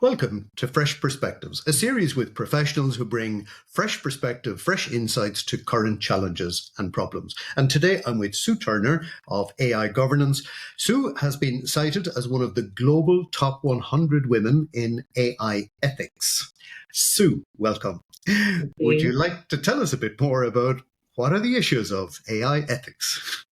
Welcome to Fresh Perspectives, a series with professionals who bring fresh perspective, fresh insights to current challenges and problems. And today I'm with Sue Turner of AI Governance. Sue has been cited as one of the global top 100 women in AI ethics. Sue, welcome. Would you like to tell us a bit more about what are the issues of AI ethics?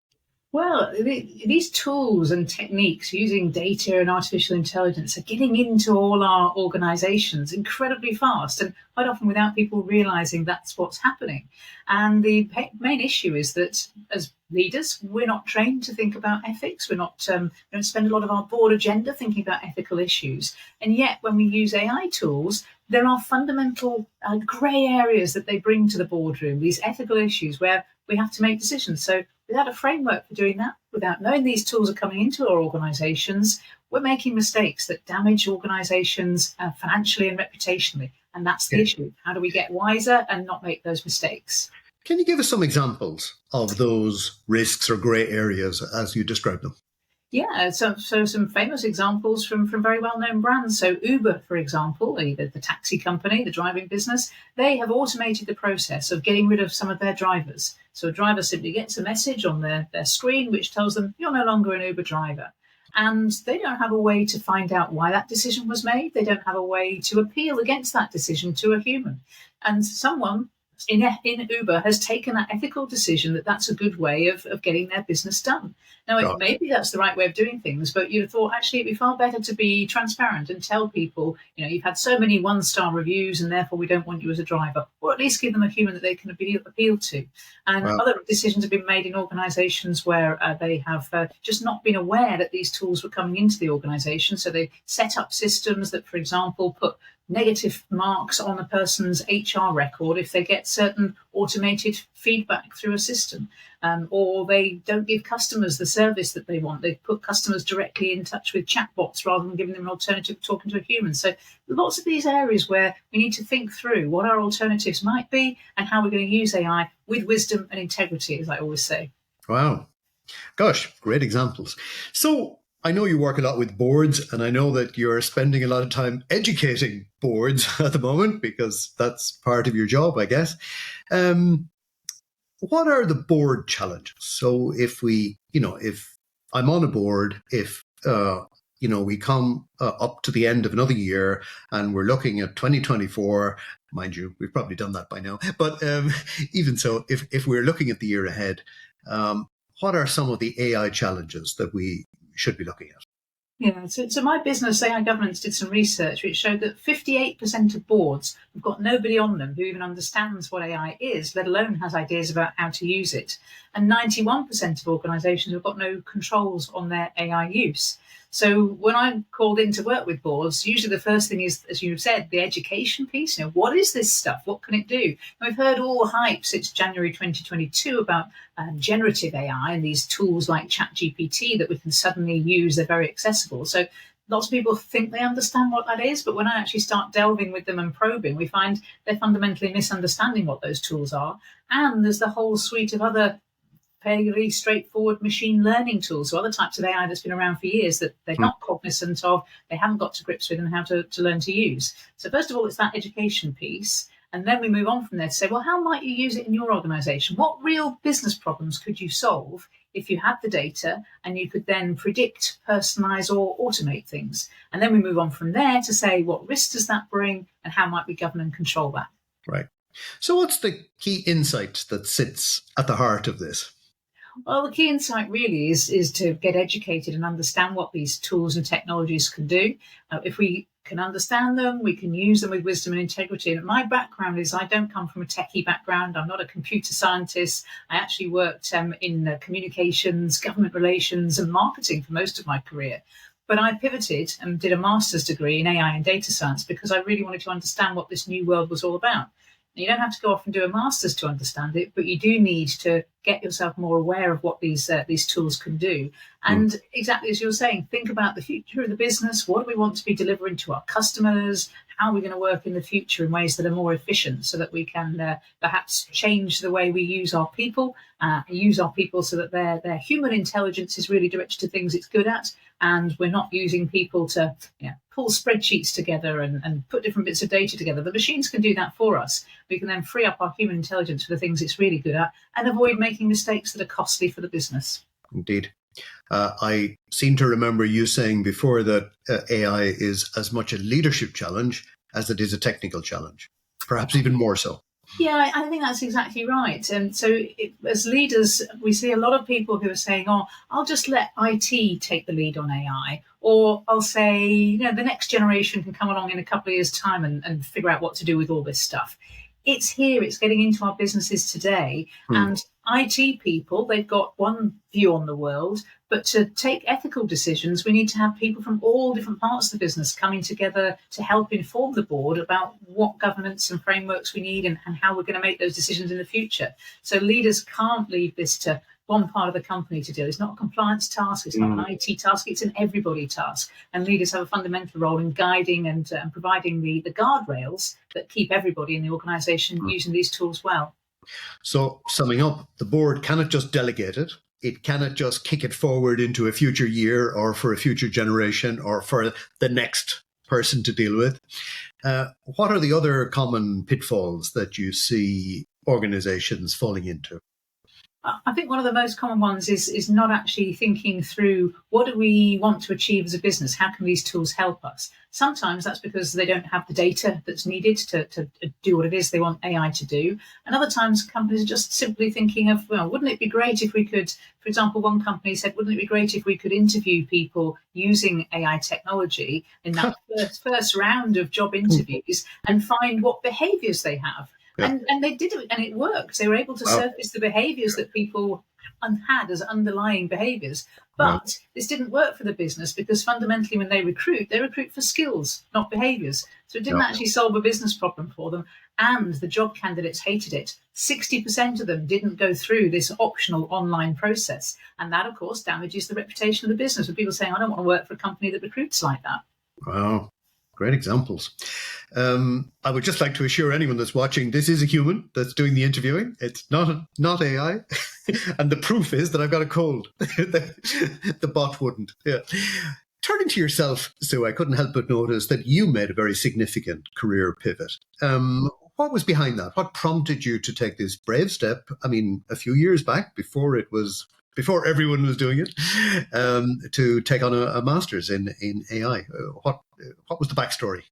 Well, these tools and techniques using data and artificial intelligence are getting into all our organizations incredibly fast and quite often without people realizing that's what's happening. And the main issue is that as leaders, we're not trained to think about ethics. We don't spend a lot of our board agenda thinking about ethical issues. And yet when we use AI tools, there are fundamental grey areas that they bring to the boardroom, these ethical issues where we have to make decisions. So without a framework for doing that, without knowing these tools are coming into our organizations, we're making mistakes that damage organizations financially and reputationally. And that's the issue. How do we get wiser and not make those mistakes? Can you give us some examples of those risks or grey areas as you describe them? Yeah, so some famous examples from very well-known brands. So Uber, for example, the taxi company, the driving business, they have automated the process of getting rid of some of their drivers. So a driver simply gets a message on their screen which tells them, you're no longer an Uber driver. And they don't have a way to find out why that decision was made. They don't have a way to appeal against that decision to a human. And someone in Uber has taken that ethical decision that that's a good way of getting their business done. Now, maybe that's the right way of doing things, but you'd have thought actually it'd be far better to be transparent and tell people, you've had so many one-star reviews and therefore we don't want you as a driver, or at least give them a human that they can appeal to. And other decisions have been made in organizations where they have just not been aware that these tools were coming into the organization. So they set up systems that, for example, put negative marks on a person's HR record if they get certain automated feedback through a system, or they don't give customers the service that they want. They put customers directly in touch with chatbots rather than giving them an alternative to talking to a human. So lots of these areas where we need to think through what our alternatives might be and how we're going to use AI with wisdom and integrity, as I always say. Wow. Gosh, great examples. So I know you work a lot with boards, and I know that you're spending a lot of time educating boards at the moment because that's part of your job, I guess. What are the board challenges? So if I'm on a board, if we come up to the end of another year and we're looking at 2024, mind you, we've probably done that by now. But even so, if we're looking at the year ahead, what are some of the AI challenges that we should be looking at? Yeah, so my business, AI Governance, did some research which showed that 58% of boards have got nobody on them who even understands what AI is, let alone has ideas about how to use it. And 91% of organisations have got no controls on their AI use. So when I'm called in to work with boards, usually the first thing is, as you said, the education piece. What is this stuff? What can it do? And we've heard all the hype since January 2022 about generative AI and these tools like ChatGPT that we can suddenly use. They're very accessible. So lots of people think they understand what that is, but when I actually start delving with them and probing, we find they're fundamentally misunderstanding what those tools are. And there's the whole suite of other fairly straightforward machine learning tools, so other types of AI that's been around for years that they're not cognizant of, they haven't got to grips with and how to learn to use. So first of all, it's that education piece. And then we move on from there to say, well, how might you use it in your organization? What real business problems could you solve if you had the data and you could then predict, personalize, or automate things? And then we move on from there to say, what risk does that bring and how might we govern and control that? Right. So what's the key insight that sits at the heart of this? Well, the key insight really is to get educated and understand what these tools and technologies can do. If we can understand them, we can use them with wisdom and integrity. And my background is I don't come from a techie background. I'm not a computer scientist. I actually worked in communications, government relations and marketing for most of my career. But I pivoted and did a master's degree in AI and data science because I really wanted to understand what this new world was all about. You don't have to go off and do a master's to understand it, but you do need to get yourself more aware of what these tools can do. And exactly as you're saying, think about the future of the business. What do we want to be delivering to our customers? how are we going to work in the future in ways that are more efficient so that we can perhaps change the way we use our people so that their human intelligence is really directed to things it's good at, and we're not using people to pull spreadsheets together and put different bits of data together. The machines can do that for us. We can then free up our human intelligence for the things it's really good at and avoid making mistakes that are costly for the business. Indeed. I seem to remember you saying before that AI is as much a leadership challenge as it is a technical challenge, perhaps even more so. Yeah, I think that's exactly right. And so as leaders, we see a lot of people who are saying, oh, I'll just let IT take the lead on AI. Or I'll say, the next generation can come along in a couple of years' time and figure out what to do with all this stuff. It's here, it's getting into our businesses today. And IT people, they've got one view on the world, but to take ethical decisions, we need to have people from all different parts of the business coming together to help inform the board about what governance and frameworks we need and how we're going to make those decisions in the future. So leaders can't leave this to one part of the company to do. It's not a compliance task, it's not an IT task, it's an everybody task. And leaders have a fundamental role in guiding and providing the guardrails that keep everybody in the organisation using these tools well. So summing up, the board cannot just delegate it. It cannot just kick it forward into a future year or for a future generation or for the next person to deal with. What are the other common pitfalls that you see organizations falling into? I think one of the most common ones is not actually thinking through what do we want to achieve as a business? How can these tools help us? Sometimes that's because they don't have the data that's needed to do what it is they want AI to do. And other times companies are just simply thinking of, well, wouldn't it be great if we could, for example, one company said, wouldn't it be great if we could interview people using AI technology in that first round of job interviews and find what behaviors they have? Yeah. And they did it, and it worked. They were able to surface the behaviours that people had as underlying behaviours. But this didn't work for the business because fundamentally when they recruit for skills, not behaviours. So it didn't actually solve a business problem for them. And the job candidates hated it. 60% of them didn't go through this optional online process. And that, of course, damages the reputation of the business with people saying, I don't want to work for a company that recruits like that. Wow. Great examples. I would just like to assure anyone that's watching, this is a human that's doing the interviewing. It's not AI. And the proof is that I've got a cold. The bot wouldn't. Yeah. Turning to yourself, Sue, I couldn't help but notice that you made a very significant career pivot. What was behind that? What prompted you to take this brave step? I mean, a few years back, before everyone was doing it, to take on a master's in AI. What was the backstory?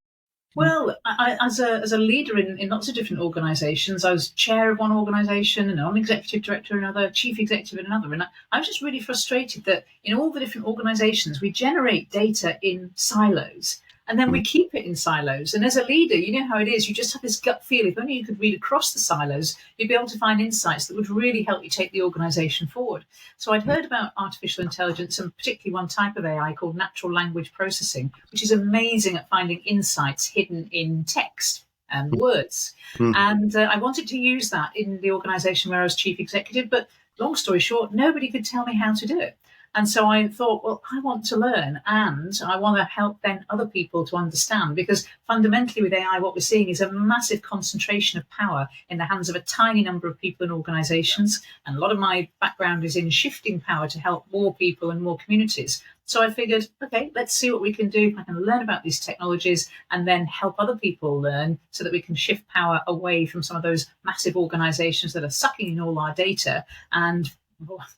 Well, as a leader in lots of different organisations, I was chair of one organisation, and non-executive director in another, chief executive in another. And I was just really frustrated that in all the different organisations, we generate data in silos. And then we keep it in silos. And as a leader, you know how it is. You just have this gut feel. If only you could read across the silos, you'd be able to find insights that would really help you take the organisation forward. So I'd heard about artificial intelligence, and particularly one type of AI called natural language processing, which is amazing at finding insights hidden in text and words. And I wanted to use that in the organisation where I was chief executive. But long story short, nobody could tell me how to do it. And so I thought, well, I want to learn and I want to help then other people to understand, because fundamentally with AI, what we're seeing is a massive concentration of power in the hands of a tiny number of people and organizations. And a lot of my background is in shifting power to help more people and more communities. So I figured, okay, let's see what we can do. I can learn about these technologies and then help other people learn so that we can shift power away from some of those massive organizations that are sucking in all our data and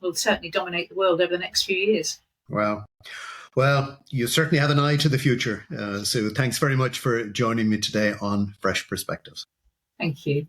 will certainly dominate the world over the next few years. Wow. Well, you certainly have an eye to the future. So thanks very much for joining me today on Fresh Perspectives. Thank you.